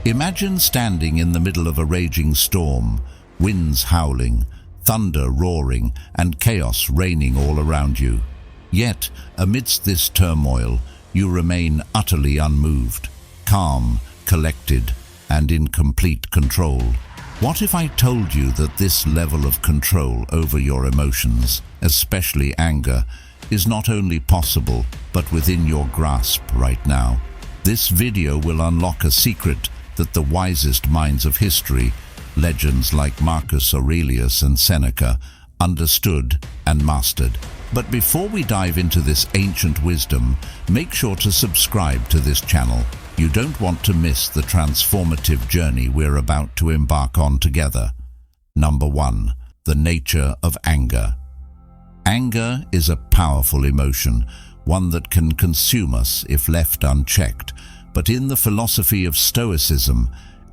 Imagine standing in the middle of a raging storm, winds howling, thunder roaring, and chaos reigning all around you. Yet, amidst this turmoil, you remain utterly unmoved, calm, collected, and in complete control. What if I told you that this level of control over your emotions, especially anger, is not only possible, but within your grasp right now? This video will unlock a secret that the wisest minds of history, legends like Marcus Aurelius and Seneca, understood and mastered. But before we dive into this ancient wisdom, make sure to subscribe to this channel. You don't want to miss the transformative journey we're about to embark on together. Number 1. The nature of anger. Anger is a powerful emotion, one that can consume us if left unchecked. But in the philosophy of Stoicism,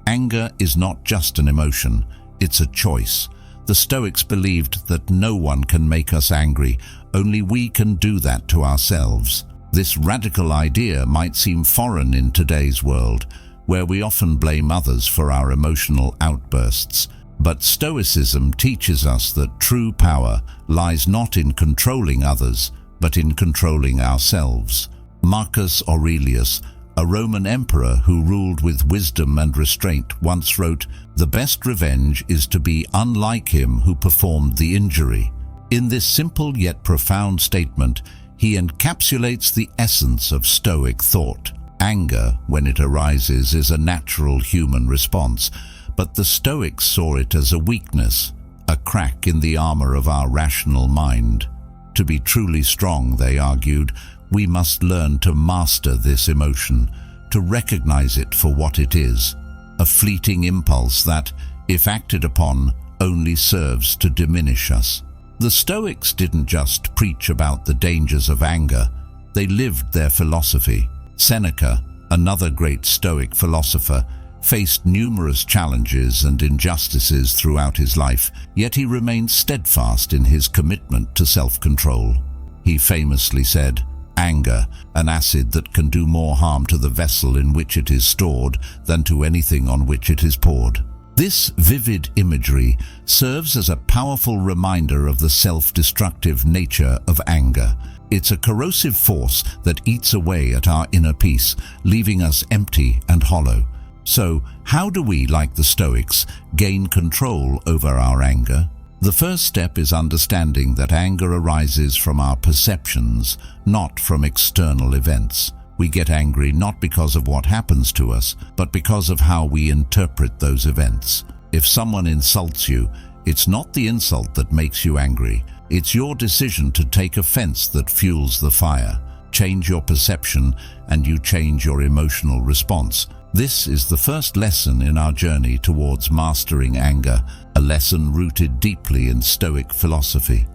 anger is not just an emotion, it's a choice. The Stoics believed that no one can make us angry, only we can do that to ourselves. This radical idea might seem foreign in today's world, where we often blame others for our emotional outbursts. But Stoicism teaches us that true power lies not in controlling others, but in controlling ourselves. Marcus Aurelius, a Roman emperor who ruled with wisdom and restraint, once wrote, "The best revenge is to be unlike him who performed the injury." In this simple yet profound statement, he encapsulates the essence of Stoic thought. Anger, when it arises, is a natural human response, but the Stoics saw it as a weakness, a crack in the armor of our rational mind. To be truly strong, they argued, we must learn to master this emotion, to recognize it for what it is, a fleeting impulse that, if acted upon, only serves to diminish us. The Stoics didn't just preach about the dangers of anger, they lived their philosophy. Seneca, another great Stoic philosopher, faced numerous challenges and injustices throughout his life, yet he remained steadfast in his commitment to self-control. He famously said, "Anger, an acid that can do more harm to the vessel in which it is stored than to anything on which it is poured." This vivid imagery serves as a powerful reminder of the self-destructive nature of anger. It's a corrosive force that eats away at our inner peace, leaving us empty and hollow. So, how do we, like the Stoics, gain control over our anger? The first step is understanding that anger arises from our perceptions, not from external events. We get angry not because of what happens to us, but because of how we interpret those events. If someone insults you, it's not the insult that makes you angry. It's your decision to take offense that fuels the fire. Change your perception, and you change your emotional response. This is the first lesson in our journey towards mastering anger, a lesson rooted deeply in Stoic philosophy.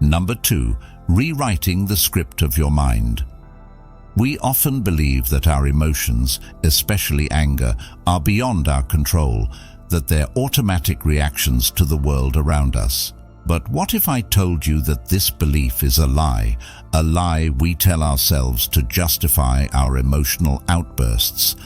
Number 2, rewriting the script of your mind. We often believe that our emotions, especially anger, are beyond our control, that they're automatic reactions to the world around us. But what if I told you that this belief is a lie we tell ourselves to justify our emotional outbursts?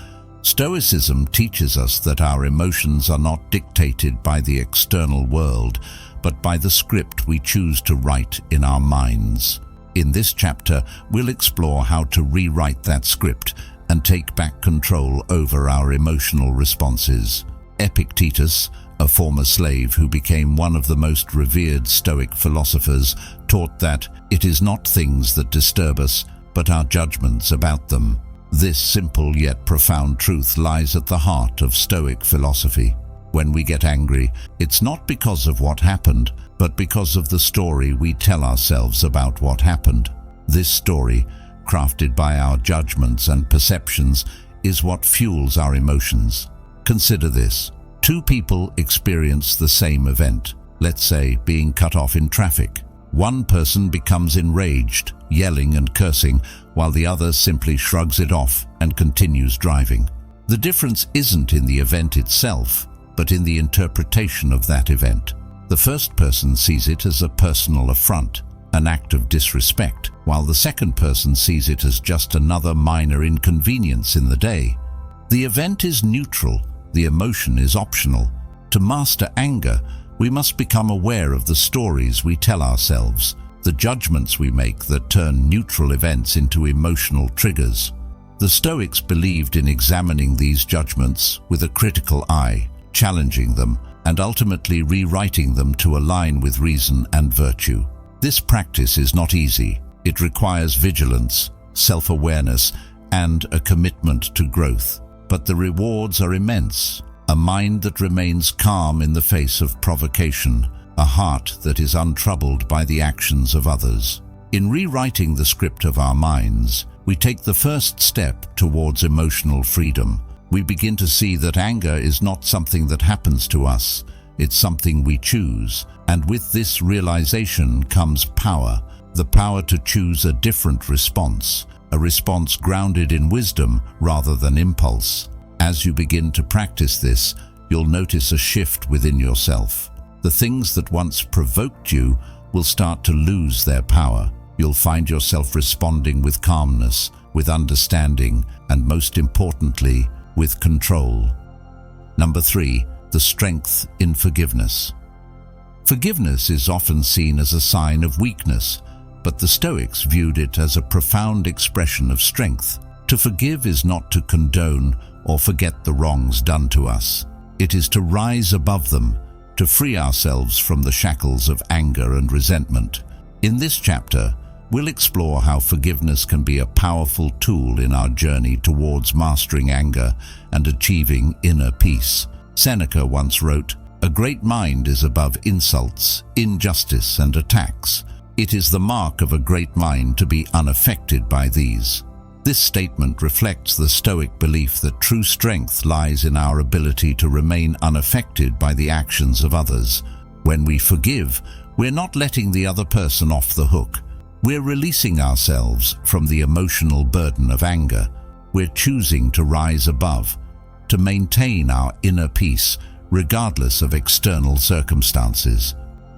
Stoicism teaches us that our emotions are not dictated by the external world, but by the script we choose to write in our minds. In this chapter, we'll explore how to rewrite that script and take back control over our emotional responses. Epictetus, a former slave who became one of the most revered Stoic philosophers, taught that it is not things that disturb us, but our judgments about them. This simple yet profound truth lies at the heart of Stoic philosophy. When we get angry, it's not because of what happened, but because of the story we tell ourselves about what happened. This story, crafted by our judgments and perceptions, is what fuels our emotions. Consider this. Two people experience the same event, let's say being cut off in traffic. One person becomes enraged, yelling and cursing, while the other simply shrugs it off and continues driving. The difference isn't in the event itself, but in the interpretation of that event. The first person sees it as a personal affront, an act of disrespect, while the second person sees it as just another minor inconvenience in the day. The event is neutral, the emotion is optional. To master anger, we must become aware of the stories we tell ourselves, the judgments we make that turn neutral events into emotional triggers. The Stoics believed in examining these judgments with a critical eye, challenging them, and ultimately rewriting them to align with reason and virtue. This practice is not easy. It requires vigilance, self-awareness, and a commitment to growth. But the rewards are immense. A mind that remains calm in the face of provocation, a heart that is untroubled by the actions of others. In rewriting the script of our minds, we take the first step towards emotional freedom. We begin to see that anger is not something that happens to us, it's something we choose. And with this realization comes power, the power to choose a different response, a response grounded in wisdom rather than impulse. As you begin to practice this, you'll notice a shift within yourself. The things that once provoked you will start to lose their power. You'll find yourself responding with calmness, with understanding, and most importantly, with control. Number 3, the strength in forgiveness. Forgiveness is often seen as a sign of weakness, but the Stoics viewed it as a profound expression of strength. To forgive is not to condone or forget the wrongs done to us. It is to rise above them, to free ourselves from the shackles of anger and resentment. In this chapter, we'll explore how forgiveness can be a powerful tool in our journey towards mastering anger and achieving inner peace. Seneca once wrote, "A great mind is above insults, injustice, and attacks. It is the mark of a great mind to be unaffected by these." This statement reflects the Stoic belief that true strength lies in our ability to remain unaffected by the actions of others. When we forgive, we're not letting the other person off the hook. We're releasing ourselves from the emotional burden of anger. We're choosing to rise above, to maintain our inner peace, regardless of external circumstances.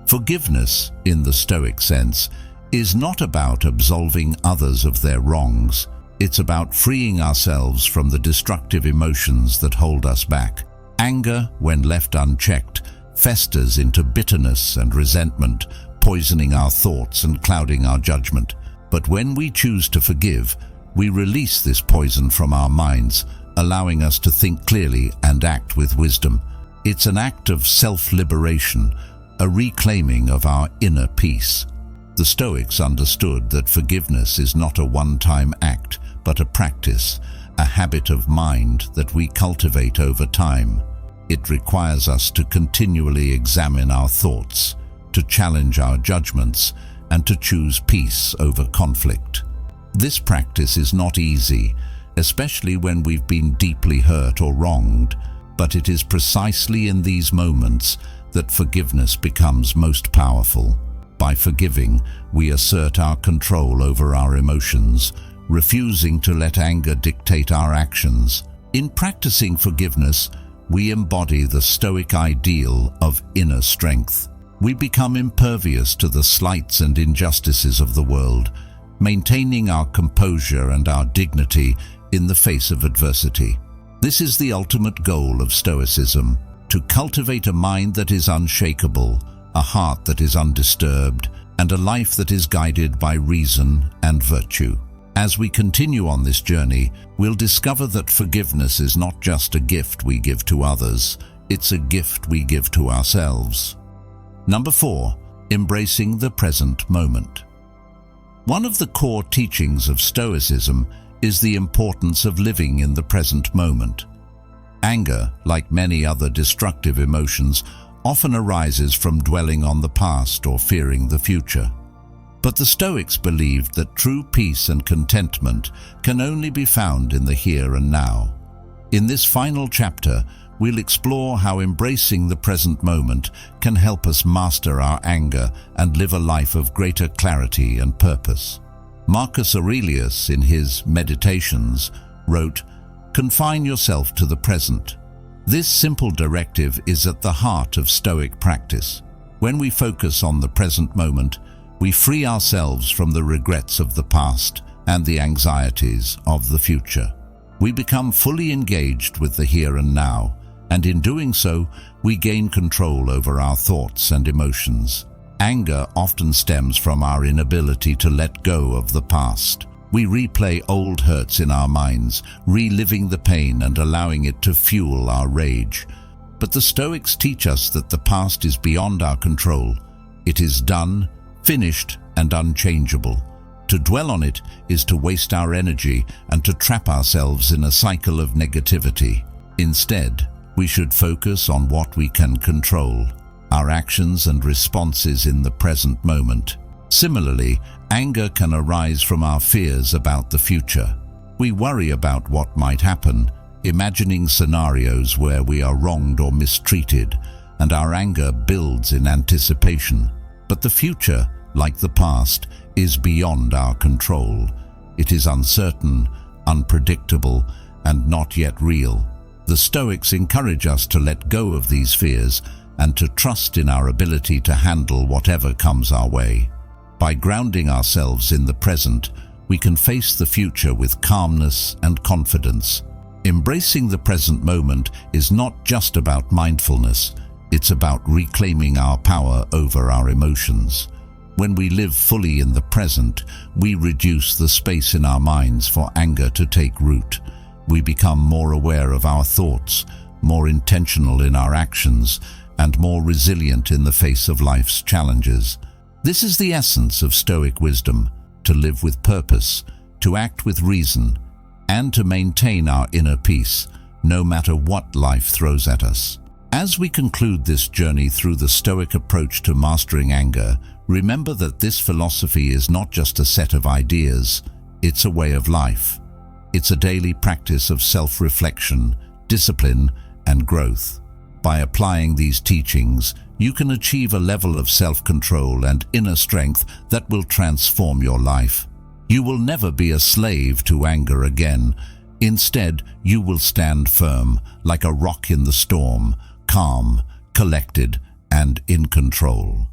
Forgiveness, in the Stoic sense, is not about absolving others of their wrongs. It's about freeing ourselves from the destructive emotions that hold us back. Anger, when left unchecked, festers into bitterness and resentment, poisoning our thoughts and clouding our judgment. But when we choose to forgive, we release this poison from our minds, allowing us to think clearly and act with wisdom. It's an act of self-liberation, a reclaiming of our inner peace. The Stoics understood that forgiveness is not a one-time act, but a practice, a habit of mind that we cultivate over time. It requires us to continually examine our thoughts, to challenge our judgments, and to choose peace over conflict. This practice is not easy, especially when we've been deeply hurt or wronged, but it is precisely in these moments that forgiveness becomes most powerful. By forgiving, we assert our control over our emotions, refusing to let anger dictate our actions. In practicing forgiveness, we embody the Stoic ideal of inner strength. We become impervious to the slights and injustices of the world, maintaining our composure and our dignity in the face of adversity. This is the ultimate goal of Stoicism, to cultivate a mind that is unshakable, a heart that is undisturbed, and a life that is guided by reason and virtue. As we continue on this journey, we'll discover that forgiveness is not just a gift we give to others, it's a gift we give to ourselves. Number 4, embracing the present moment. One of the core teachings of Stoicism is the importance of living in the present moment. Anger, like many other destructive emotions, often arises from dwelling on the past or fearing the future. But the Stoics believed that true peace and contentment can only be found in the here and now. In this final chapter, we'll explore how embracing the present moment can help us master our anger and live a life of greater clarity and purpose. Marcus Aurelius, in his Meditations, wrote, "Confine yourself to the present." This simple directive is at the heart of Stoic practice. When we focus on the present moment, we free ourselves from the regrets of the past and the anxieties of the future. we become fully engaged with the here and now, and in doing so, we gain control over our thoughts and emotions. Anger often stems from our inability to let go of the past. We replay old hurts in our minds, reliving the pain and allowing it to fuel our rage. But the Stoics teach us that the past is beyond our control. It is done, finished, and unchangeable. To dwell on it is to waste our energy and to trap ourselves in a cycle of negativity. Instead, we should focus on what we can control, our actions and responses in the present moment. Similarly, anger can arise from our fears about the future. We worry about what might happen, imagining scenarios where we are wronged or mistreated, and our anger builds in anticipation. But the future, like the past, is beyond our control. It is uncertain, unpredictable, and not yet real. The Stoics encourage us to let go of these fears and to trust in our ability to handle whatever comes our way. By grounding ourselves in the present, we can face the future with calmness and confidence. Embracing the present moment is not just about mindfulness, it's about reclaiming our power over our emotions. When we live fully in the present, we reduce the space in our minds for anger to take root. We become more aware of our thoughts, more intentional in our actions, and more resilient in the face of life's challenges. This is the essence of Stoic wisdom: to live with purpose, to act with reason, and to maintain our inner peace, no matter what life throws at us. As we conclude this journey through the Stoic approach to mastering anger, remember that this philosophy is not just a set of ideas, it's a way of life. It's a daily practice of self-reflection, discipline, and growth. By applying these teachings, you can achieve a level of self-control and inner strength that will transform your life. You will never be a slave to anger again. Instead, you will stand firm, like a rock in the storm, calm, collected, and in control.